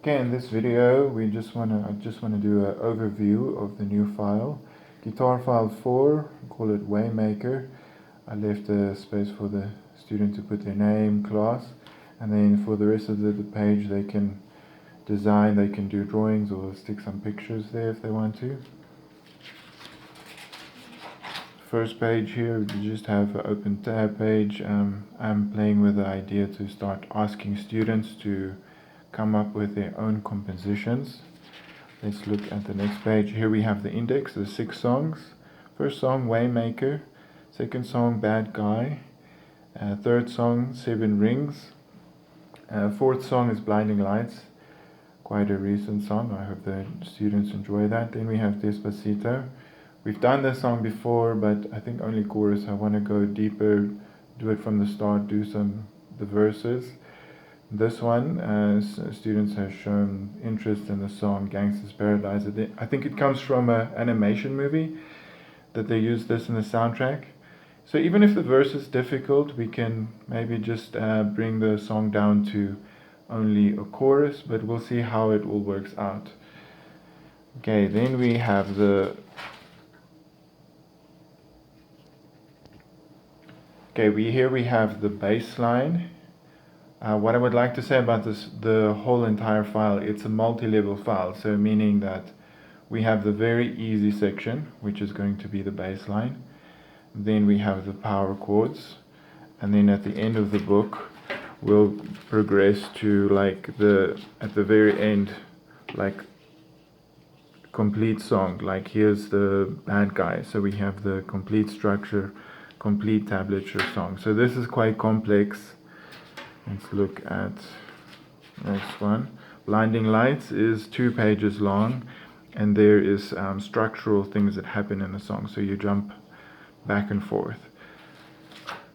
Okay, in this video I just wanna do an overview of the new file. Guitar file 4, call it Waymaker. I left a space for the student to put their name, class, and then for the rest of the page they can design, they can do drawings or stick some pictures there if they want to. First page here, you just have an open tab page. I'm playing with the idea to start asking students to come up with their own compositions. Let's look at the next page. Here we have the index, the 6 songs. First song, Waymaker. Second song, Bad Guy. Third song, 7 Rings. Fourth song is Blinding Lights. Quite a recent song. I hope the students enjoy that. Then we have Despacito. We've done this song before, but I think only chorus. I want to go deeper, do it from the start, do the verses. This one, students have shown interest in the song Gangsta's Paradise. I think it comes from an animation movie that they use this in the soundtrack. So even if the verse is difficult, we can maybe just bring the song down to only a chorus, but we'll see how it all works out. Okay, then we have here we have the bass line. What I would like to say about the whole entire file, it's a multi-level file, so meaning that we have the very easy section, which is going to be the bass line. Then we have the power chords, and then at the end of the book we'll progress to at the very end, like complete song. Like here's the Bad Guy, so we have the complete structure, complete tablature song. So this is quite complex. Let's look at next one. Blinding Lights is 2 pages long, and there is structural things that happen in the song, so you jump back and forth.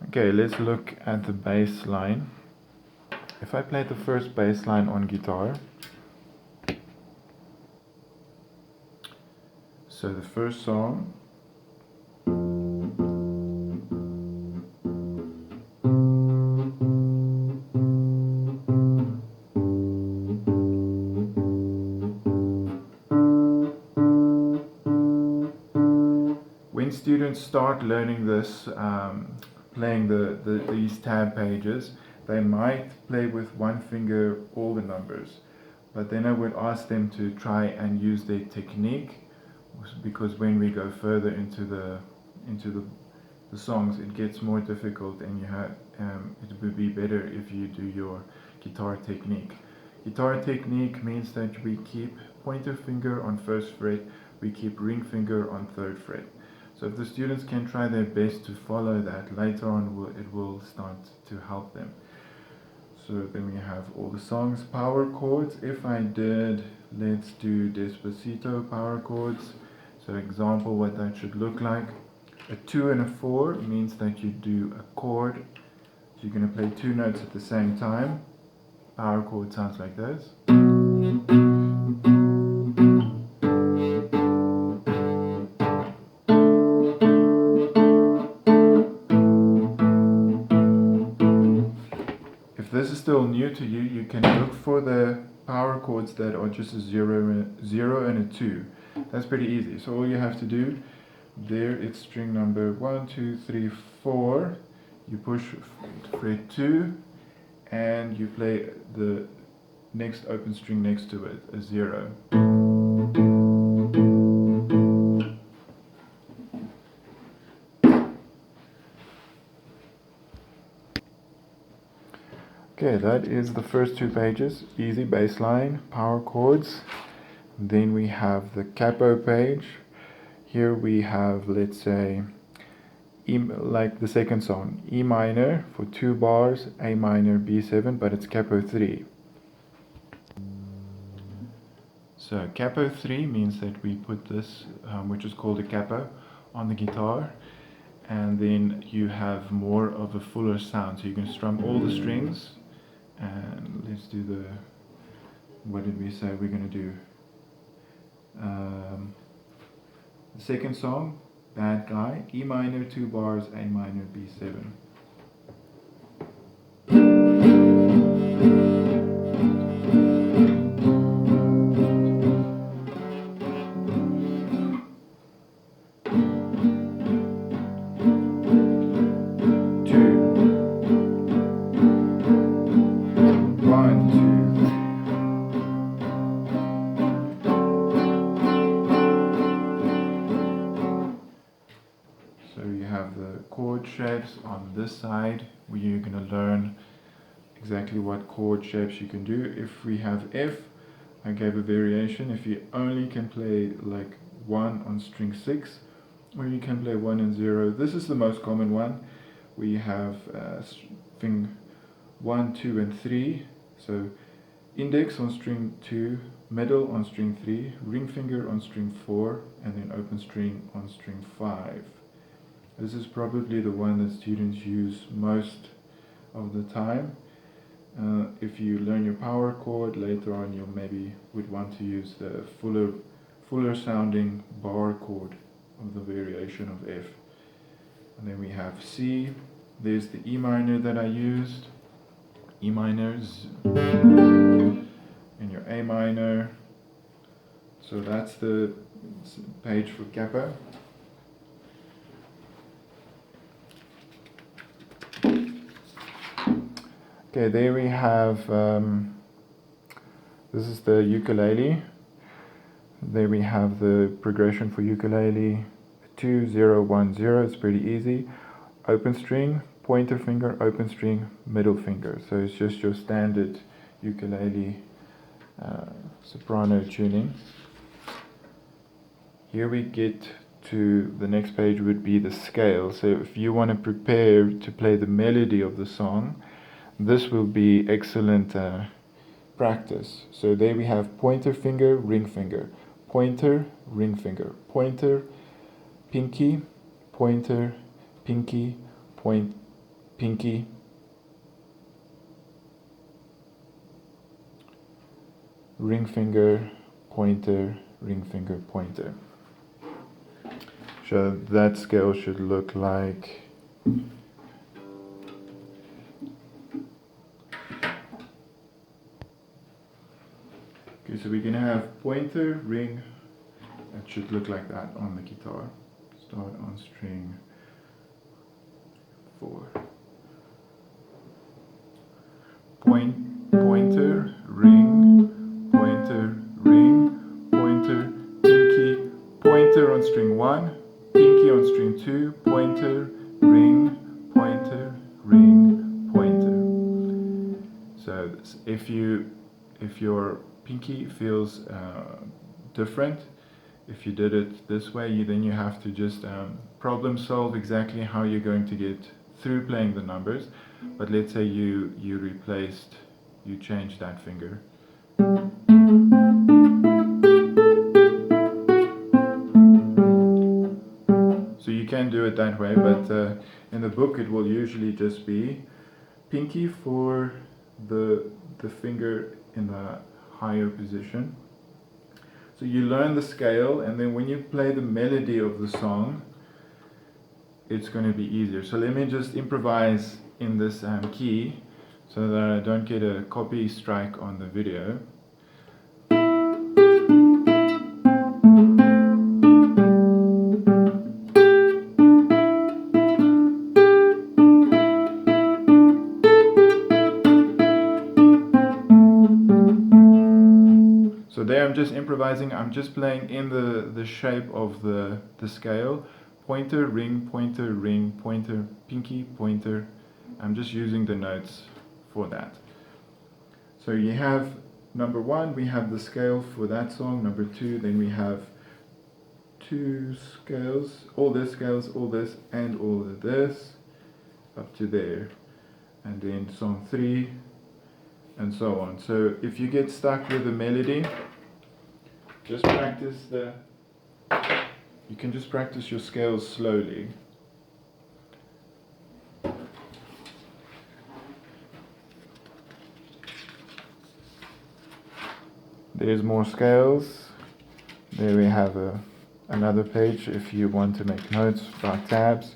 Okay, let's look at the bass line. If I play the first bass line on guitar, so the first song, when students start learning this, playing these tab pages, they might play with one finger all the numbers, but then I would ask them to try and use their technique, because when we go further into the songs, it gets more difficult, and it would be better if you do your guitar technique. Guitar technique means that we keep pointer finger on 1st fret, we keep ring finger on 3rd fret. So if the students can try their best to follow that, later on it will start to help them. So then we have all the songs. Power chords, if I did, let's do Despacito power chords. So example, what that should look like. A 2 and a 4 means that you do a chord. So you're going to play 2 notes at the same time. Power chord sounds like this. If this is still new to you, you can look for the power chords that are just a 0 and a 2. That's pretty easy. So all you have to do, there it's string number 1, 2, 3, 4. You push fret 2, and you play the next open string next to it, a 0. Okay, that is the first 2 pages. Easy bass line, power chords. Then we have the capo page. Here we have, let's say, like the second song, E minor for 2 bars, A minor, B7, but it's capo 3. So capo 3 means that we put this, which is called a capo, on the guitar, and then you have more of a fuller sound. So you can strum all the strings, and let's do what did we say we're going to do? The second song, Bad Guy, E minor, 2 bars, A minor, B7. shapes on this side, where you're going to learn exactly what chord shapes you can do. If we have F, I gave a variation. If you only can play like 1 on string 6, or you can play 1 and 0. This is the most common one. We have string 1, 2 and 3. So index on string 2, middle on string 3, ring finger on string 4, and then open string on string 5. This is probably the one that students use most of the time. If you learn your power chord later on, you maybe would want to use the fuller sounding bar chord of the variation of F. And then we have C. There's the E minor that I used. E minors and your A minor. So that's the page for capo. Okay, there we have, this is the ukulele. There we have the progression for ukulele, 2, 0, 1, 0, it's pretty easy. Open string, pointer finger, open string, middle finger. So it's just your standard ukulele soprano tuning. Here we get to the next page would be the scale. So if you want to prepare to play the melody of the song, this will be excellent practice. So there we have pointer finger, ring finger, pointer, ring finger, pointer, pinky, pointer, pinky, point, pinky, ring finger, pointer, ring finger, pointer. So that scale should look like okay, so we can have pointer, ring, it should look like that on the guitar. Start on string 4. Pointer, ring, pointer, ring, pointer, pinky, pointer on string 1, pinky on string 2, pointer, ring, pointer, ring, pointer. So if your pinky feels different, if you did it this way, then you have to just problem solve exactly how you're going to get through playing the numbers. But let's say you changed that finger. So you can do it that way, but in the book it will usually just be pinky for the finger in the higher position. So you learn the scale, and then when you play the melody of the song, it's going to be easier. So let me just improvise in this key so that I don't get a copy strike on the video. So there I'm just improvising, I'm just playing in the shape of the scale. Pointer, ring, pointer, pinky, pointer. I'm just using the notes for that. So you have number 1, we have the scale for that song. Number 2, then we have 2 scales, all this, and all of this, up to there. And then song 3, and so on. So if you get stuck with the melody, just practice you can just practice your scales slowly. There's more scales. There we have another page if you want to make notes about tabs.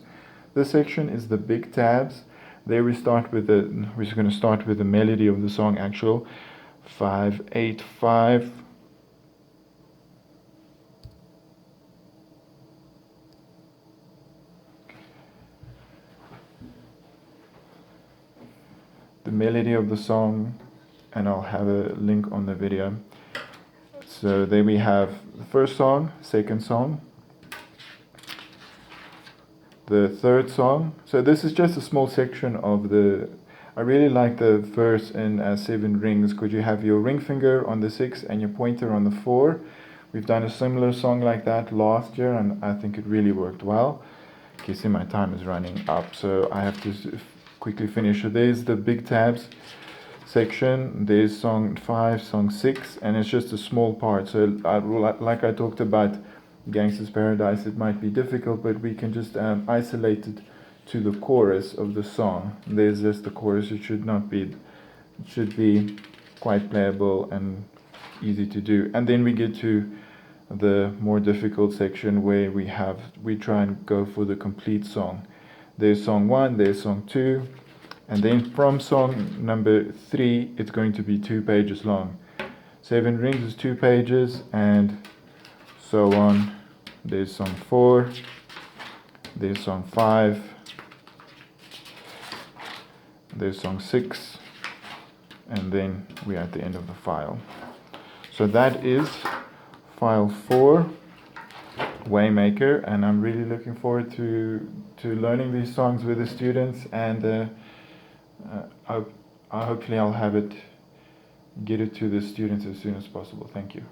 This section is the big tabs. There we start with we're just going to start with the melody of the song actual. 5, 8, 5. The melody of the song, and I'll have a link on the video. So there we have the first song, second song. the third song. So this is just a small section of the. I really like the verse in 7 rings, because you have your ring finger on the 6 and your pointer on the 4. We've done a similar song like that last year, and I think it really worked well. You see my time is running up, so I have to quickly finish. So there's the big tabs section, there's song 5, song 6, and it's just a small part. So like I talked about Gangsta's Paradise, it might be difficult, but we can just isolate it to the chorus of the song. There's just the chorus. It should be quite playable and easy to do. And then we get to the more difficult section, where we try and go for the complete song. There's song 1, there's song 2, and then from song number 3 it's going to be 2 pages long. 7 rings is 2 pages, and so on. There's song 4, there's song 5, there's song 6, and then we're at the end of the file. So that is file 4, Waymaker, and I'm really looking forward to learning these songs with the students, and hopefully I'll get it to the students as soon as possible. Thank you.